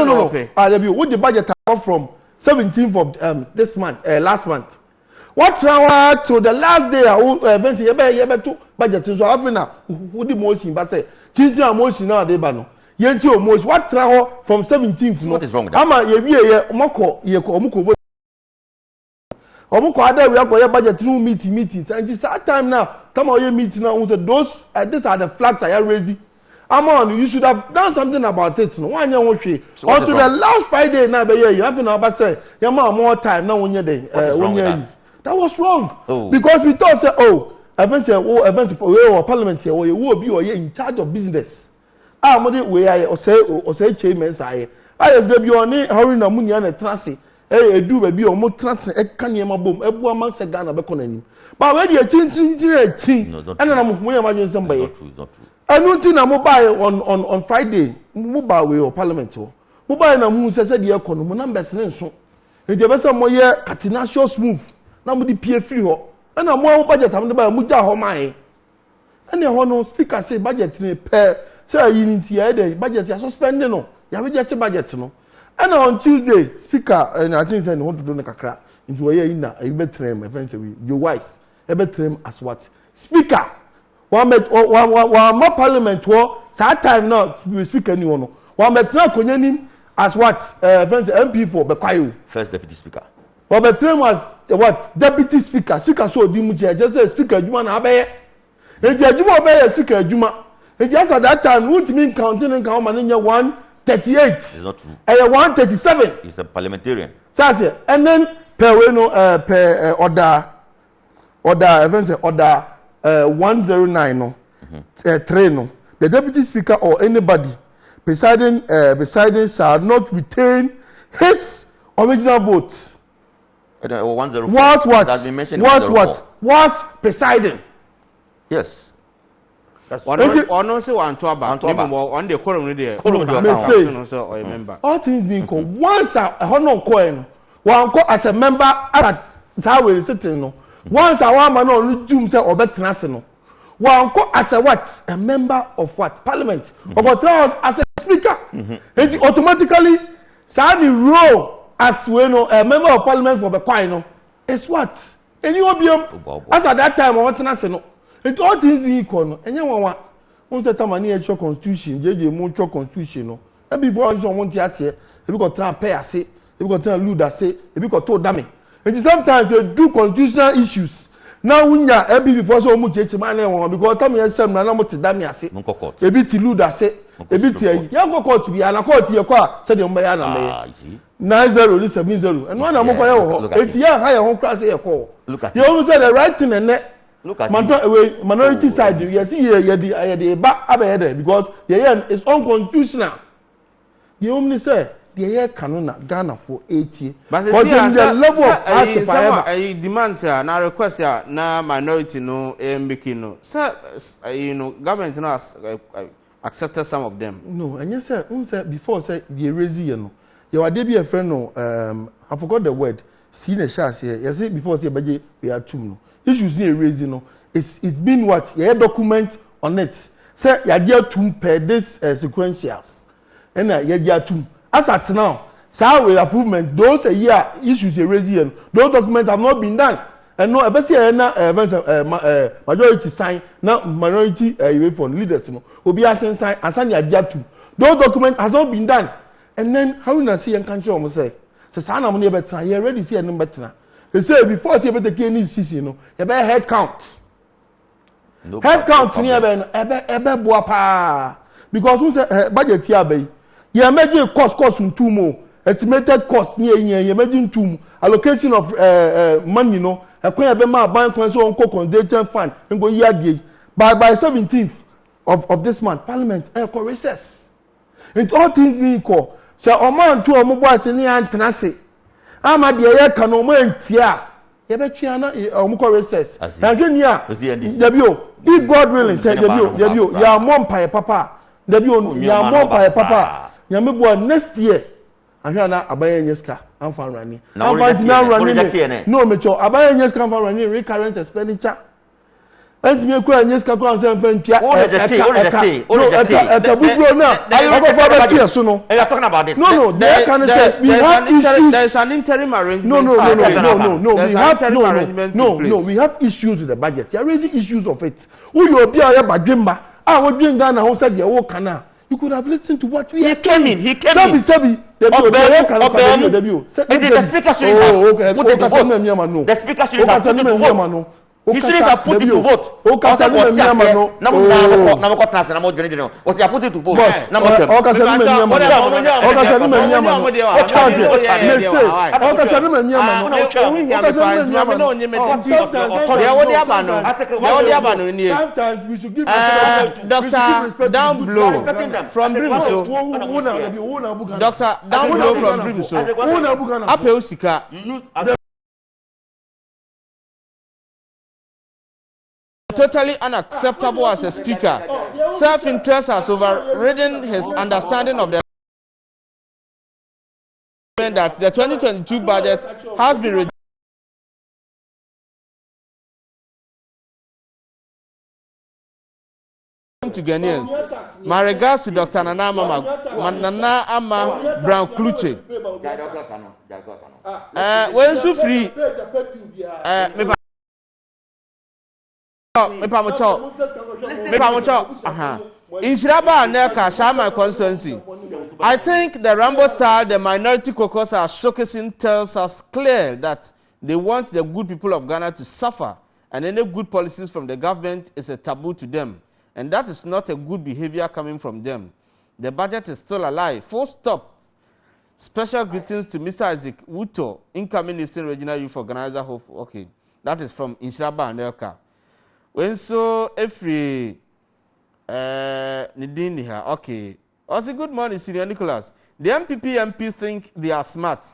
no there be what the budget from 17th of this month last month what hour to the last day event ye be to budget so afina who the motion ba say chinchi motion na dey ba no ye nti o motion what hour from 17th no what is wrong with that ama ye wie ye moko ye ko omko omko ada we akoye budget room meeting and this time now come on your meeting now say those these are the flags I are raising Amon, you should have done something about it. No one on to the last Friday now be here. You have to say, "You more time now when you're there." That was wrong. Oh. Because we thought say, "Oh, event parliament here, you will be in charge of business." Ah, we are or say chairman say. I just give you any hurry na money and transit. Eh, do baby or more transit. Eh, can you my boom? Eh, boy, man say Ghana be calling. But when you change, and then I'm going to imagine somebody. It's not true. I don't think I'm mobile on Friday. Mobile way or parliament. Mobile na mu say the economy numbers so. E dey be say mo ye catenaccio smooth. Na mo di pie free ho. E na mo budget am dey ba mu ja ho mai. E na ho no speaker say budget ni pe say yi ni ti e dey budget ya suspend no. Ya be get budget no. E na on Tuesday speaker I think say no want to do na kakra. Nti wo ye na e be trem e fancy we your wise. E be trem as what? Speaker one more parliament war that time now we speak anyone one betra konyanim as what MP for Bekwayo first deputy speaker one betra was what deputy speaker so di mu just say speaker adwuma na abaye eji adwuma abaye speaker adwuma eji as at that time who mean counting and count man 138 it's not true 137 he's a parliamentarian say and then per we no per order events order 109 no 3 no the deputy speaker or anybody presiding shall not retain his original vote 104 was what that's been mentioned was presiding yes that's one say one to about on the quorum there so I remember all things being called once a honor coin one call as a member at how we sitting no once a one man on doom say obetena no one go as a what a member of what parliament about as a speaker and automatically say the role as we know a member of parliament for Bekwayo no is what any obium as at that time obetena no it all things be equal no enye one won say tamani e constitution jeje mo constitution no e be boy so won ti ase e be go try pay ase e be go try lose ase e be go to dame. And sometimes they do constitutional issues. Now unya ebi before so mu cheche man won because time you sem na mo te da me ase. Ebi ti lude ase. Ebi ti ya go court bi ana court ye kwa say dem ya na me. 90 ni 70 and one na mo kwa ye ho. Eti ya ha ye ho kra say ye ko. You almost say the right thing and look at minority side you see ye the ba abe there because ye is unconstitutional. You only say the year canona Ghana for 8 years. But the level of I demand na request na minority no MBK no. Sir, government no has accepted some of them. No, and yes sir, before say the raise no. You are be a friend no I forgot the word. See the chance here. You see before say budget we are two no. Issues near raise no. It's been what? You document on it. Say you are two per this sequentials. And you are two. As at now, so with improvement, those a year issues are raising, those documents have not been done. And no, majority sign, now minority for leaders, will be asking sign, and sign your to. Those documents has not been done. And then how you see and country almost say Se sana mo ne betra, you ready see no betra. They say before you better any CC no, you be head count. Head count ni ebe boa pa. Because who say budget here be. You imagine cost ntumo. Estimated cost ni you imagine ntumo. Allocation of money no. Ekwan ebe ma ban kwan so onko contingent fund ngo year by 17th of this month parliament recess. And all things being equal. So oman to omo boys ni antenase. Ama de ye ka no man tia. Ye be twa na omo recess. Na dwani a. Debio. If God willing say debio ya mom pae papa. Debio ya mom pae papa. Ya me bo next year. Ahwa na abaye nyeska amfa rani. Amfa na rani. No mecho abaye nyeska amfa rani recurrent expenditure. And me ko nyeska ko anse amfa ntia. No, you're talking about this. No, there's an interim arrangement. No, we have issues with the budget. You are raising issues of it. Who you be a bagimba? What being done? Who said you walk kana? You could have listened to what we He came in. Sabi. The speaker shouldn't have put it to vote. The speaker shouldn't have put it to vote. He shouldn't have put it to vote. He put it to vote. Dr. Downblow from Brimso. Dr. Downblow from Brimso. Apple Sika. Totally unacceptable as a speaker. Self-interest has overridden his understanding of the that the 2022 budget has been reduced to Ghanaians. My regards to Dr. Nana Ama Brown Kluche. When so free, in Shiraba and Neka, Shama constituency, I think the Rambo style, the minority caucus are showcasing tells us clear that they want the good people of Ghana to suffer, and any good policies from the government is a taboo to them, and that is not a good behavior coming from them. The budget is still alive. Full stop. Special greetings to Mr. Isaac Wuto, incoming Eastern Regional Youth Organizer. Hope. Okay, that is from Inshiraba and Elka. When so every Nidini here, okay. Also, good morning, Senior Nicholas. The MPP think they are smart.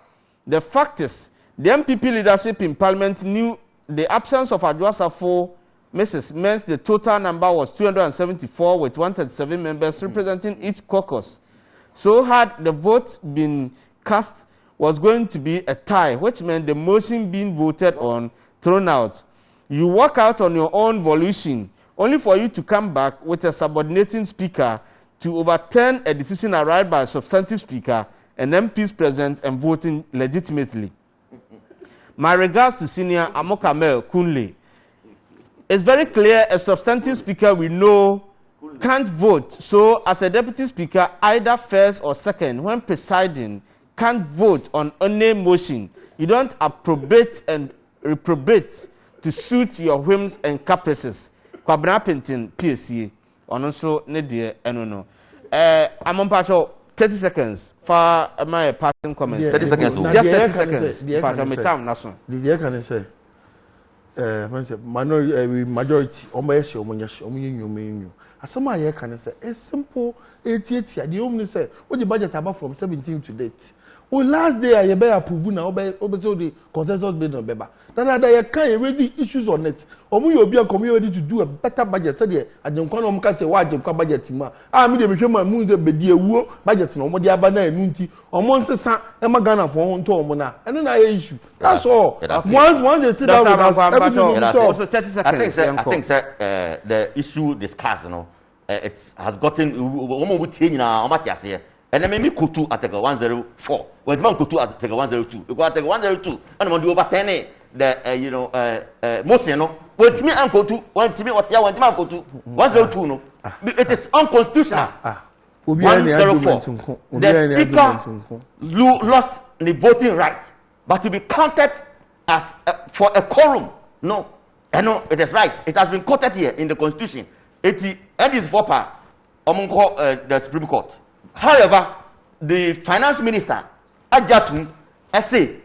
The fact is, the MPP leadership in Parliament knew the absence of Adwasafo meant the total number was 274 with 137 members representing each caucus. So had the vote been cast, was going to be a tie, which meant the motion being voted on thrown out. You walk out on your own volition, only for you to come back with a subordinating speaker to overturn a decision arrived by a substantive speaker and MPs present and voting legitimately. My regards to Senior Amokamel Kunle. It's very clear a substantive speaker we know can't vote. So as a deputy speaker, either first or second, when presiding, can't vote on any motion. You don't approbate and reprobate to suit your whims and caprices. Kwabena Pentin, PSC, and also Nedia, no. I'm on part of 30 seconds for my passing comments. 30 seconds. Just 30 seconds. Part of my time, Nason. The can say, majority, as some I can say, a simple 88 year. The only say, what the budget about from 17 to date. Well, last day I bear approve now, over the consensus made on Beba. Then I can't raise issues on it. Or we will be a community to do a better budget. Said I don't come say why don't budget. I mean, the my moons a bedia war budget no more the abana munti or months Emma Ghana for one tomona. And then I issue. That's all. Once they sit down with us, also 30 seconds. I think the issue discussed, it has gotten almost with here. And then maybe Kutu at 104. When man Kutu at 102, you got 102, and when you over 10, the motion, when me and Kutu, when me what you want to go to 102, no, it is unconstitutional. 104. The speaker lost the voting right, but to be counted as for a quorum. No, it is right. It has been quoted here in the Constitution. It is for the Supreme Court. However, the finance minister, Ajatum, say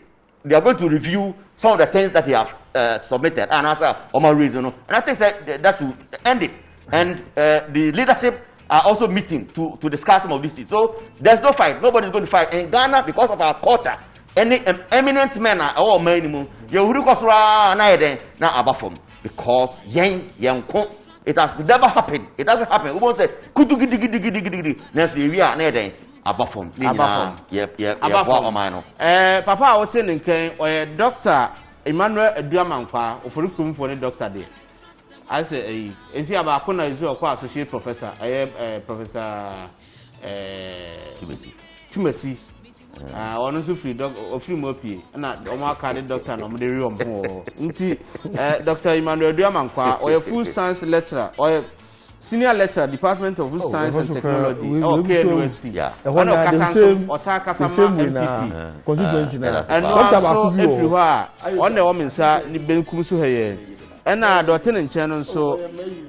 they are going to review some of the things that he have submitted and answer on my reason. And I think that will end it. And the leadership are also meeting to discuss some of these things. So there's no fight. Nobody's going to fight. In Ghana, because of our culture, any eminent men or minimum, you will now above them. Because it has never happened. It doesn't happen. We won't say, next year we are above them. Papa, I was saying, Dr. Emmanuel Eduamankwa, Oforikum for the doctor there. I say, is he about Kuna is your associate professor? I am Professor Timothy. Honestly, free dog or free mopy, and not Omar Cardi doctor, no, the room. Dr. Emmanuel Eduamankwa, or a full science lecturer, or a senior lecturer, Department of Food Science and Technology, okay, University. Yeah, one of Osaka MPP. Constituency, and also everywhere on the woman's side, the Benkumsu here. And Dr. and Channel so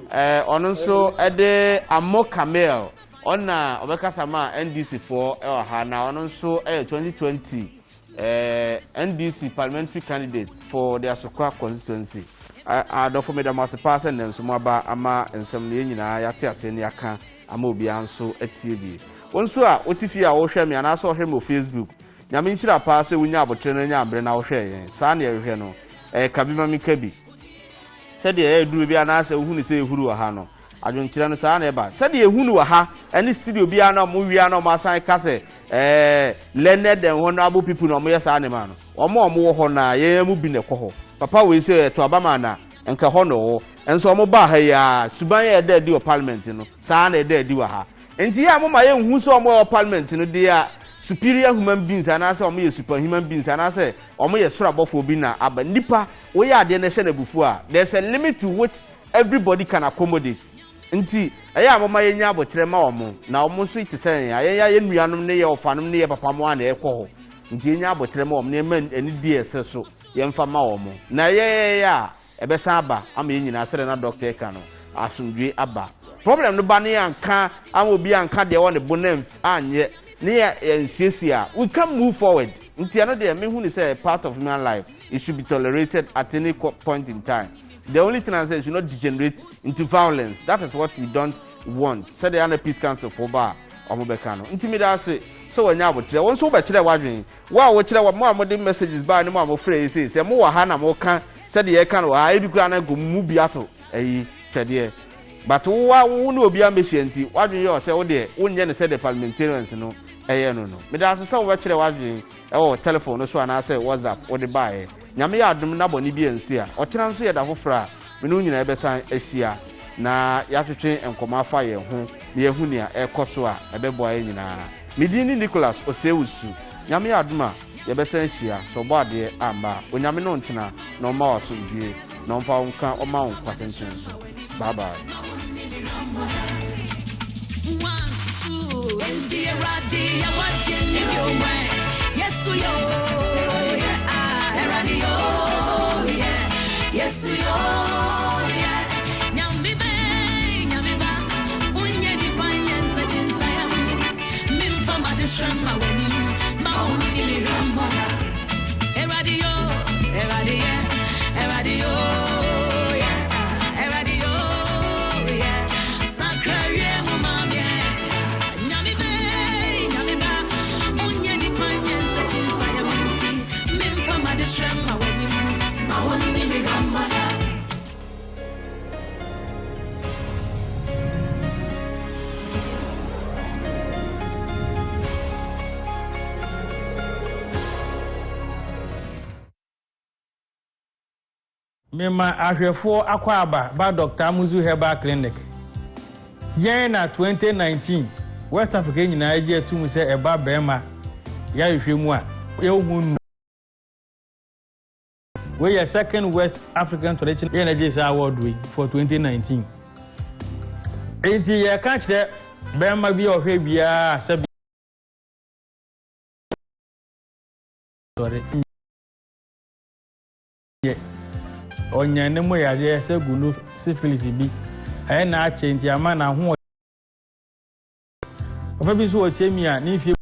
at the Amo Camel on Obekasama NDC4 Hana on also 2020 NDC parliamentary candidate for the Asokwa constituency. I don't for me the master person and some about Ama and some Lina Yatia Seniaka Amobian so at TV. Once what if you are Oshami and I saw him on Facebook. Yaminchira pass when you have a trainer and Brenna Oshay, Sanya Reno, Kabima Mikebi. Said the do be an answer who say who are Hano. I don't tell us about. Said the who are ha, and this studio be an Muriano Masai Casse, learned and honorable people no more animal. Or more honor, ye moving the coho. Papa will say to Abamana and Cahono, and so Mobahaya, Subaya dead do a parliament, you know, San a dead do a ha. And the Amoma who saw more parliament, you know, they are superior human beings, and I saw me superhuman beings, and I say, or me a strap for Bina, but Nipa, we are the nation before. There's a limit to which everybody can accommodate. Inti, I am my yabo tremamo. Now, Monsieur to say, I am Yanum near or Fanum near Papa Moine, echo. Inti yabo tremom, near men, and it be so. Yam Famaomo. Na ya, a besaba, I mean, I said another doctor cano. I soon be abba. Problem the bunny and car, I will be on car the one the bonem, and yet. Near Cecia, we can move forward. Until the me who is a part of human life, it should be tolerated at any point in time. The only thing I say is should not degenerate into violence. That is what we don't want. Said the other peace council for bar or Mobecano. Intimidate say so when you have one so much watching. Wow, what more modern messages by no more phrases. A more Hannah more can said the can or I go move biato a Chadia. But who will be a mission? What do you say? Oh, dear, when said the parliamentarians, no. No. Me that's so much watching telephone so and I say WhatsApp or the buy. Nyame ya dum na boni bi ensia. O kira nso ye da fofra. Me no nyina be san ahia na ya twetwe enkoma afa ye ho. Me ehu ne a ekoso a ebe boa ye nyina. Me din ni Nicholas Osewusu. Nyame ya dum a ye be san ahia so bo ade amba. Onyame no ntena na o ma wasomdue. Na o fa nka o ma won kwatenchen so. Bye bye. Yes, we are. Yes, we are. Now, me ba, unye di panya such inside. Mim from a distrama when you, ma only me ramona. Eradio, yeah, eradio, yeah. Sacre, mama, yeah. Nyami ba, unye di panya such inside. Mim from a distrama when you, ma only me ramona. Mema ahwefo akwaba ba Dr. Amuzu Herbal Clinic. Yen na 2019 West Africa nyina age atum se eba bema ya hwehwemu a ye ohunu. We are second West African traditional yen age award we for 2019. Enti ye ka kire bema bi ohwe bia sorry ye onya ne mo yare se gulu syphilis bi aye na ache nti ama na ho ofa bi so o chemi a ni fi